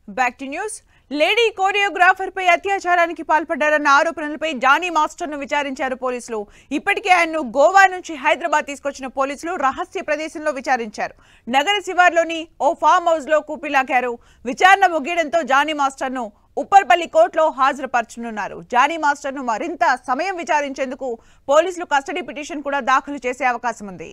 Back to news. Lady choreographer పై అత్యాచారానికి పాల్పడ్డారన్న ఆరోపణలపై జానీ మాస్టర్ ను విచారించారు పోలీసులు. ఇప్పటికే ఆయన్ను గోవా నుంచి హైదరాబాద్ తీసుకొచ్చిన పోలీసులు రహస్య ప్రదేశంలో విచారించారు. నగర శివార్లోని ఓ ఫామ్ హౌస్ లో కూపిలాగారు. విచారణ ముగియడంతో జానీ మాస్టర్ ను ఉప్పర్పల్లి కోర్టులో హాజరుపరచనున్నారు. జానీ మాస్టర్ ను మరింత సమయం విచారించేందుకు పోలీసులు కస్టడీ పిటిషన్ కూడా దాఖలు చేసే అవకాశం ఉంది.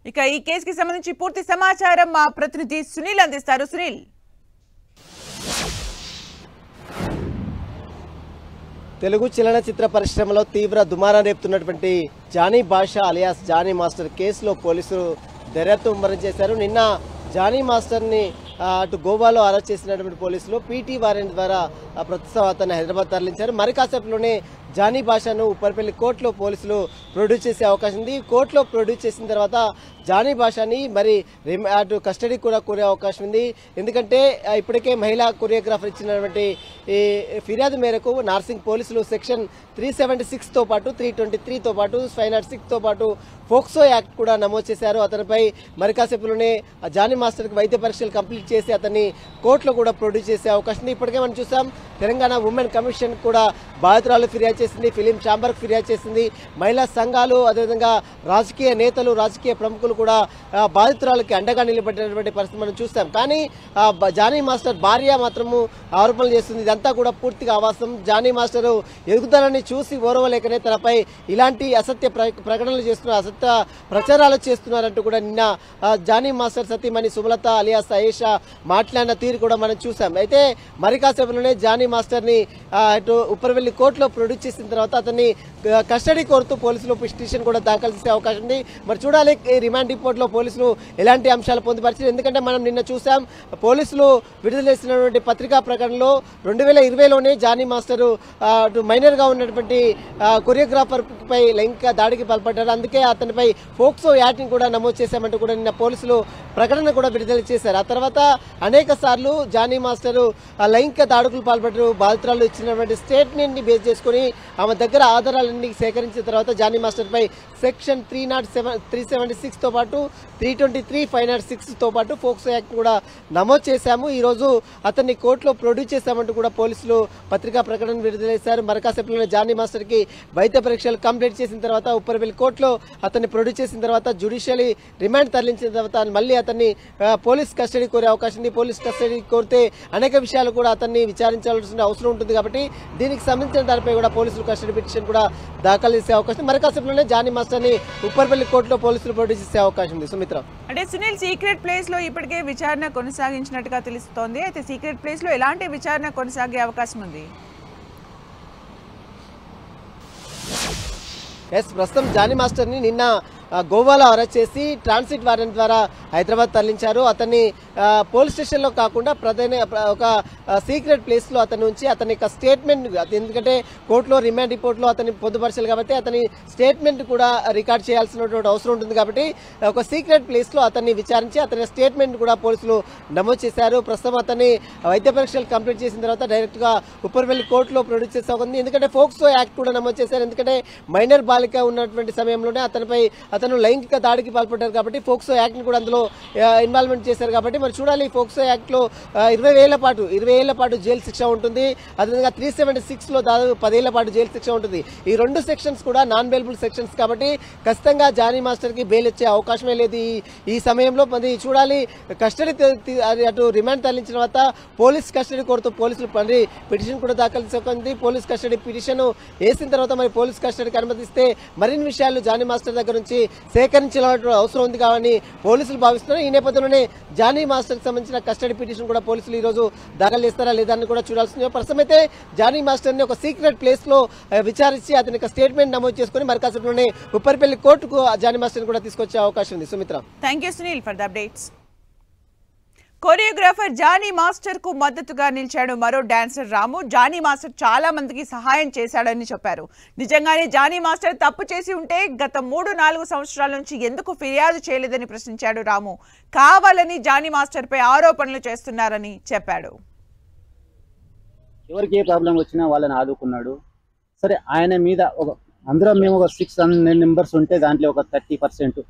ఇక ఈ కేసుకి సంబంధించి పూర్తి సమాచారం మా ప్రతినిధి సునీల్ అందిస్తారు. సునీల్, తెలుగు చలనచిత్ర పరిశ్రమలో తీవ్ర దుమారం రేపుతున్నటువంటి జానీ బాషా అలియాస్ జానీ మాస్టర్ కేసులో పోలీసులు దర్యాప్తు ముమ్మరం చేశారు. నిన్న జానీ మాస్టర్ని అటు గోవాలో అరెస్ట్ చేసినటువంటి పోలీసులు పీటీ వారెంట్ ద్వారా ప్రస్తుతం అతన్ని హైదరాబాద్ తరలించారు. మరి కాసేపులోనే జానీ బాషాను ఉప్పర్పల్లి కోర్టులో పోలీసులు ప్రొడ్యూస్ చేసే అవకాశం ఉంది. కోర్టులో ప్రొడ్యూస్ చేసిన తర్వాత జానీ బాషాని మరి అటు కస్టడీ కూడా కోరే అవకాశం ఉంది. ఎందుకంటే ఇప్పటికే మహిళా కొరియోగ్రాఫర్ ఇచ్చినటువంటి ఈ ఫిర్యాదు మేరకు నార్సింగ్ పోలీసులు సెక్షన్ 376తో పాటు 323తో పాటు 506తో పాటు ఫోక్సో యాక్ట్ కూడా నమోదు చేశారు. అతనిపై మరి కాసేపులోనే జానీ మాస్టర్కి వైద్య పరీక్షలు కంప్లీట్ చేసి అతన్ని కోర్టులో కూడా ప్రొడ్యూస్ చేసే అవకాశం ఉంది. ఇప్పటికే మనం చూసాం, తెలంగాణ ఉమెన్ కమిషన్ కూడా బాధితురాలు ఫిర్యాదు చేసింది, ఫిలిం ఛాంబర్కు ఫిర్యాదు చేసింది. మహిళా సంఘాలు, అదేవిధంగా రాజకీయ నేతలు, రాజకీయ ప్రముఖులు కూడా బాధితురాలకి అండగా నిలబడినటువంటి పరిస్థితి మనం చూస్తాం. కానీ జానీ మాస్టర్ భార్య మాత్రము ఆరోపణలు చేస్తుంది. ఇదంతా కూడా పూర్తిగా అవాస్తవం. జానీ మాస్టర్ ఎదుగుదలని చూసి ఓర్వలేకనే తనపై ఇలాంటి అసత్య ప్రకటనలు చేస్తున్నారు, అసత్య ప్రచారాలు చేస్తున్నారంటూ కూడా నిన్న జానీ మాస్టర్ సతీమణి సుమలత అలియాస్ అయేషా మాట్లాడిన తీరు కూడా మనం చూసాం. అయితే మరి కాసేపులోనే జానీ మాస్టర్ని అటు ఉప్పర్వెల్లి కోర్టులో ప్రొడ్యూస్ చేసిన తర్వాత అతన్ని కస్టడీ కోరుతూ పోలీసులు పిటిషన్ కూడా దాఖలు చేసే అవకాశం ఉంది. మరి చూడాలి రిమాండ్ రిపోర్ట్లో పోలీసులు ఎలాంటి అంశాలు పొందుపరిచారు. ఎందుకంటే మనం నిన్న చూసాం, పోలీసులు విడుదల చేసినటువంటి పత్రికా ప్రకటనలో 2020లోనే జానీ మాస్టర్ మైనర్గా ఉన్నటువంటి కొరియోగ్రాఫర్ పై లైంగిక దాడికి పాల్పడ్డారు. అందుకే అతనిపై ఫోక్సో యాక్ట్ని కూడా నమోదు చేశామంటూ కూడా నిన్న పోలీసులు ప్రకటన కూడా విడుదల చేశారు. ఆ తర్వాత అనేక సార్లు జానీ మాస్టర్ లైంగిక దాడుకులు పాల్పడ్డారు. బాధితురాలు ఇచ్చినటువంటి స్టేట్మెంట్ని బేస్ చేసుకుని ఆమె దగ్గర ఆధారాలన్నీ సేకరించిన తర్వాత జానీ మాస్టర్పై సెక్షన్ 376తో పాటు 323, 506తో పాటు ఫోక్సో యాక్ట్ కూడా నమోదు చేశాము. ఈరోజు అతన్ని కోర్టులో ప్రొడ్యూస్ చేశామంటూ కూడా పోలీసులు పత్రికా ప్రకటన విడుదల చేశారు. మరకాసేపులోనే జానీ మాస్టర్కి వైద్య పరీక్షలు కంప్లీట్ చేసిన తర్వాత ఉప్పర్వెల్లి కోర్టులో అతన్ని ప్రొడ్యూస్ చేసిన తర్వాత జ్యుడిషియల్ రిమాండ్ తరలించిన తర్వాత మళ్ళీ అతన్ని పోలీస్ కస్టడీ కోరే అవకాశం ఉంది. పోలీస్ కస్టడీ కోరితే అనేక విషయాలు కూడా అతన్ని విచారించాల్సిన అవసరం ఉంటుంది. కాబట్టి దీనికి సంబంధించిన దానిపై కూడా పోలీసులు కస్టడీ పిటిషన్ కూడా దాఖలు చేసే అవకాశం. మరకాసేపులోనే జానీ మాస్టర్ని ఉప్పర్పల్లి కోర్టులో పోలీసులు ప్రొడ్యూస్ చేసే అవకాశం ఉంది. సుమిత్ర, అంటే సునీల్, సీక్రెట్ ప్లేస్ లో ఇప్పటికే విచారణ కొనసాగించినట్టుగా తెలుస్తోంది. అయితే సీక్రెట్ ప్లేస్ లో ఎలాంటి విచారణ కొనసాగే అవకాశం ఉంది? ప్రస్తుతం జానీ మాస్టర్ని నిన్న గోవాలో అరెస్ట్ చేసి ట్రాన్సిట్ వారెంట్ ద్వారా హైదరాబాద్ తరలించారు. అతన్ని పోలీస్ స్టేషన్లో కాకుండా ఒక సీక్రెట్ ప్లేస్లో అతని నుంచి అతని యొక్క స్టేట్మెంట్, ఎందుకంటే కోర్టులో రిమాండ్ రిపోర్ట్లో అతన్ని పొందుపరచాలి కాబట్టి అతని స్టేట్మెంట్ కూడా రికార్డ్ చేయాల్సినటువంటి అవసరం ఉంటుంది. కాబట్టి ఒక సీక్రెట్ ప్లేస్లో అతన్ని విచారించి అతని స్టేట్మెంట్ కూడా పోలీసులు నమోదు చేశారు. ప్రస్తుతం అతన్ని వైద్య పరీక్షలు కంప్లీట్ చేసిన తర్వాత డైరెక్ట్గా ఉప్పర్వెల్లి కోర్టులో ప్రొడ్యూస్ చేసే ఉంది. ఎందుకంటే ఫోక్సో యాక్ట్ కూడా నమోదు చేశారు. ఎందుకంటే మైనర్ బాలిక ఉన్నటువంటి సమయంలోనే అతను లైంగిక దాడికి పాల్పడ్డారు కాబట్టి ఫోక్సో యాక్ట్ని కూడా అందులో ఇన్వాల్వ్మెంట్ చేశారు. కాబట్టి మరి చూడాలి, ఫోక్సో యాక్ట్లో 20 ఏళ్ల పాటు జైలు శిక్ష ఉంటుంది. అదేవిధంగా 376లో దాదాపు 10 ఏళ్ల పాటు జైలు శిక్ష ఉంటుంది. ఈ రెండు సెక్షన్స్ కూడా నాన్ బెయిలబుల్ సెక్షన్స్ కాబట్టి ఖచ్చితంగా జానీ మాస్టర్కి బెయిల్ ఇచ్చే అవకాశమే లేదు ఈ సమయంలో. మరి చూడాలి, కస్టడీ అటు రిమాండ్ తరలించిన తర్వాత పోలీస్ కస్టడీ కోరుతూ పోలీసులు పిటిషన్ కూడా దాఖలు చేసుకుంది. పోలీస్ కస్టడీ పిటిషన్ వేసిన తర్వాత మరి పోలీస్ కస్టడీకి అనుమతిస్తే మరిన్ని విషయాలు జానీ మాస్టర్ దగ్గర నుంచి సేకరించాల్సిన అవసరం ఉంది కాబట్టి పోలీసులు భావిస్తున్నారు. ఈ నేపథ్యంలోనే జానీ మాస్టర్కి సంబంధించిన కస్టడీ పిటిషన్ కూడా పోలీసులు ఈ రోజు దాఖలు చేస్తారా లేదా అని కూడా చూడాల్సింది. ప్రస్తుతం అయితే జానీ మాస్టర్ని ఒక సీక్రెట్ ప్లేస్ లో విచారించి అతని యొక్క స్టేట్మెంట్ నమోదు చేసుకుని మరి కాసేపులోనే ఉప్పర్పల్లి కోర్టుకు జానీ మాస్టర్ని కూడా తీసుకొచ్చే అవకాశం ఉంది. Sumitra, thank you Sunil for the updates. Choreographer Jani master కు మద్దతుగా నిలిచాడు మరో డాన్సర్ రాము. జానీ మాస్టర్ చాలా మందికి సహాయం చేశాడని చెప్పారు. నిజంగానే జానీ మాస్టర్ తప్పు చేసి ఉంటే గత 3-4 సంవత్సరాల నుంచి ఎందుకు ఫిర్యాదు చేయలేదని ప్రశ్నించాడు రాము. కావాలని జానీ మాస్టర్ పై ఆరోపణలు చేస్తున్నారని చెప్పాడు. ఎవరికి ఏ ప్రాబ్లం వచ్చినా వాళ్ళని ఆదుకున్నాడు. సరే, ఆయన మీద ఒక అందులో మేము ఒక 600 మెంబర్స్ ఉంటే దాంట్లో ఒక 30%,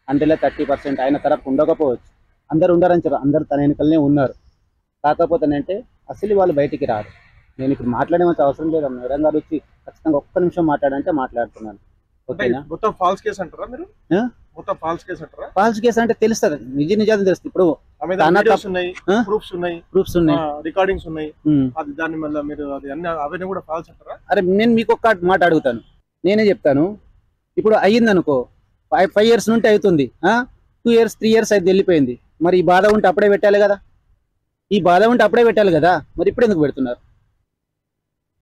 అందులో 30% ఆయన తరపు ఉండకపోవచ్చు. అందరు ఉండారని చెప్పారు, అందరు తన వెనుకలనే ఉన్నారు. కాకపోతే అంటే అసలు వాళ్ళు బయటికి రారు. నేను ఇప్పుడు మాట్లాడేమంత అవసరం లేదు. మేడం గారు వచ్చి ఖచ్చితంగా ఒక్క నిమిషం మాట్లాడంటే మాట్లాడుతున్నాను. ఓకేనా? మొత్తం ఫాల్స్ కేసు అంటారా మీరు? మొత్తం ఫాల్స్ కేసు అంటారా? ఫాల్స్ కేసు అంటే తెలుస్తుంది, నిజాలు తెలుస్తుంది. ఇప్పుడు ప్రూఫ్స్ ఉన్నాయి, రికార్డింగ్స్ ఉన్నాయి. అది దాన్ని మళ్ళీ మీరు అది అన్ని అవన్నీ కూడా ఫాల్స్ అంటారా? అరే నేను మీకు ఒక్క మాట అడుగుతాను, నేనే చెప్తాను. ఇప్పుడు అయ్యింది అనుకో, 5 years నుండి అవుతుంది, 2 years 3 years అయితే వెళ్ళిపోయింది. మరి ఈ బాధ ఉంటే అప్పుడే పెట్టాలి కదా, మరి ఇప్పుడు ఎందుకు పెడుతున్నారు?